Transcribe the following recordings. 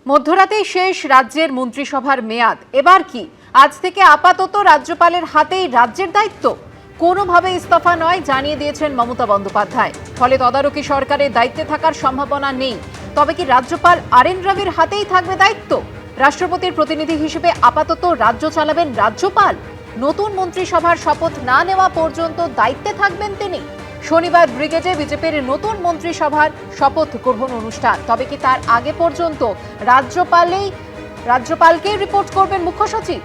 মধ্যরাতেই শেষ রাজ্যের মন্ত্রিসভার মেয়াদ। এবার কি আজ থেকে আপাতত রাজ্যপালের হাতেই রাজ্যের দায়িত্ব? কোনোভাবে ইস্তফা নয় জানিয়ে দিয়েছেন মমতা বন্দ্যোপাধ্যায়। ফলে তদারকি সরকারের দায়িত্বে থাকার সম্ভাবনা নেই। তবে কি রাজ্যপাল আরএন রবির হাতেই থাকবে দায়িত্ব? রাষ্ট্রপতির প্রতিনিধি হিসেবে আপাতত রাজ্য চালাবেন রাজ্যপাল। নতুন মন্ত্রিসভার শপথ না নেওয়া পর্যন্ত দায়িত্বে থাকবেন তিনি। শনিবার ব্রিগেডে বিজেপির নতুন মন্ত্রিসভার শপথ গ্রহণ অনুষ্ঠান। তবে কি তার আগে পর্যন্ত রাজ্যপালকে রিপোর্ট করবেন মুখ্য সচিব?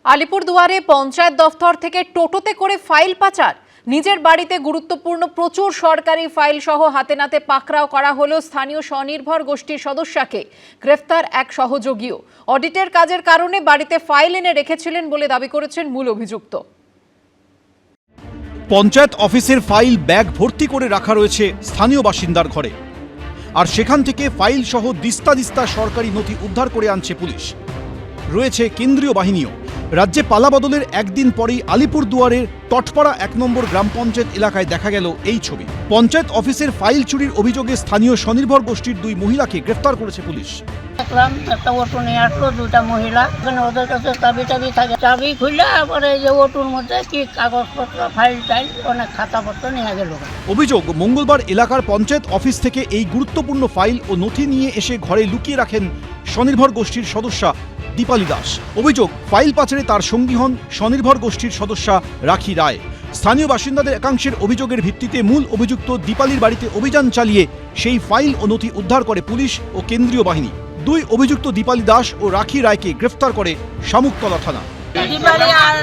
আলিপুরদুয়ারে পঞ্চায়েত দফতর থেকে টোটোতে করে ফাইল পাচার। নিজের বাড়িতে গুরুত্বপূর্ণ প্রচুর সরকারি ফাইল সহ হাতে নাতে পাকড়াও করা হলো স্থানীয় স্বনির্ভর গোষ্ঠীর সদস্যকে। গ্রেফতার এক সহযোগীও। অডিটের কাজের কারণে বাড়িতে ফাইল এনে রেখেছিলেন বলে দাবি করেছেন মূল অভিযুক্ত। পঞ্চায়েত অফিসের ফাইল ব্যাগ ভর্তি করে রাখা রয়েছে স্থানীয় বাসিন্দার ঘরে, আর সেখান থেকে ফাইল সহ দিস্তা দিস্তা সরকারি নথি উদ্ধার করে আনছে পুলিশ। রয়েছে কেন্দ্রীয় বাহিনীও। রাজ্যে পালাবদলের একদিন পরেই আলিপুরদুয়ারের টটপাড়া ১ নম্বর গ্রাম পঞ্চায়েত এলাকায় দেখা গেল এই ছবি। পঞ্চায়েত অফিসের ফাইল চুরির অভিযোগে স্থানীয় স্বনির্ভর গোষ্ঠীর ২ মহিলাকে গ্রেফতার করেছে পুলিশ। দেখলাম একটা অটো নিয়ে আসলো, 2টা মহিলা। ওদের কাছে চাবি থাকে, চাবি খুললে পরে যে অটোর মধ্যে কি কাগজপত্র, ফাইল টাইল, অনেক খাতাপত্র নিয়ে গেল। অভিযোগ, মঙ্গলবার এলাকার পঞ্চায়েত অফিস থেকে এই গুরুত্বপূর্ণ ফাইল ও নথি নিয়ে এসে ঘরে লুকিয়ে রাখেন স্বনির্ভর গোষ্ঠীর সদস্যা দীপালি দাস। অভিযোগ, ফাইল পাচারে তার সঙ্গী হন স্বনির্ভর গোষ্ঠীর সদস্যা রাখি রায়। স্থানীয় বাসিন্দাদের একাংশের অভিযোগের ভিত্তিতে মূল অভিযুক্ত দীপালির বাড়িতে অভিযান চালিয়ে সেই ফাইল ও নথি উদ্ধার করে পুলিশ ও কেন্দ্রীয় বাহিনী। ২ অভিযুক্ত দীপালি দাস ও রাখি রায়কে গ্রেফতার করে শামুকতলা থানা। দীপালি আর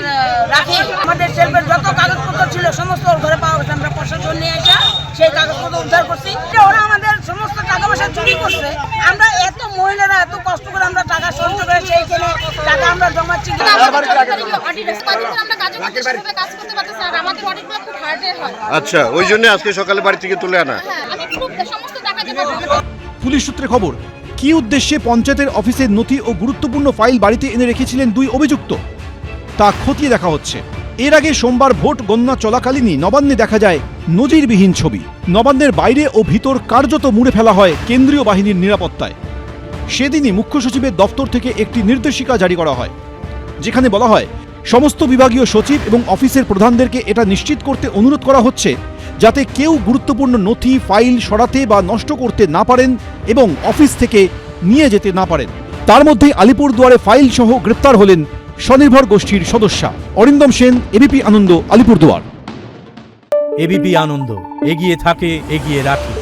রাখি আমাদের সেলফের যত কাগজপত্র ছিল সমস্ত ওর ঘরে পাওয়া গেছে। আমরা প্রশাসন নিয়ে এসে সেই কাগজপত্র উদ্ধার করছি। ওরা আমাদের সমস্ত টাকা পয়সা চুরি করছে। আমরা এত মহিলারা এত কষ্ট করে আমরা টাকা সঞ্চয় করে সেইখানে টাকা আমরা জমাচ্ছি। আচ্ছা, ওই জন্য আজকে সকালে বাড়ি থেকে তুলে আনা। পুলিশ সূত্রে খবর, কি উদ্দেশ্যে পঞ্চায়েতের অফিসের নথি ও গুরুত্বপূর্ণ ফাইল বাড়িতে এনে রেখেছিলেন ২ অভিযুক্ত তা খতিয়ে দেখা হচ্ছে। এর আগে সোমবার ভোট গণনা চলাকালীনই নবান্নে দেখা যায় নজিরবিহীন ছবি। নবান্নের বাইরে ও ভিতর কার্যত মুড়ে ফেলা হয় কেন্দ্রীয় বাহিনীর নিরাপত্তায়। সেদিনই মুখ্য সচিবের দফতর থেকে একটি নির্দেশিকা জারি করা হয়, যেখানে বলা হয় সমস্ত বিভাগীয় সচিব এবং অফিসের প্রধানদেরকে এটা নিশ্চিত করতে অনুরোধ করা হচ্ছে যাতে কেউ গুরুত্বপূর্ণ নথি ফাইল সরাতে বা নষ্ট করতে না পারেন এবং অফিস থেকে নিয়ে যেতে না পারেন। তার মধ্যেই আলিপুরদুয়ারে ফাইল সহ গ্রেপ্তার হলেন স্বনির্ভর গোষ্ঠীর সদস্যা। অরিন্দম সেন, এবিপি আনন্দ, আলিপুরদুয়ার। এবিপি আনন্দ, এগিয়ে থাকে, এগিয়ে রাখে।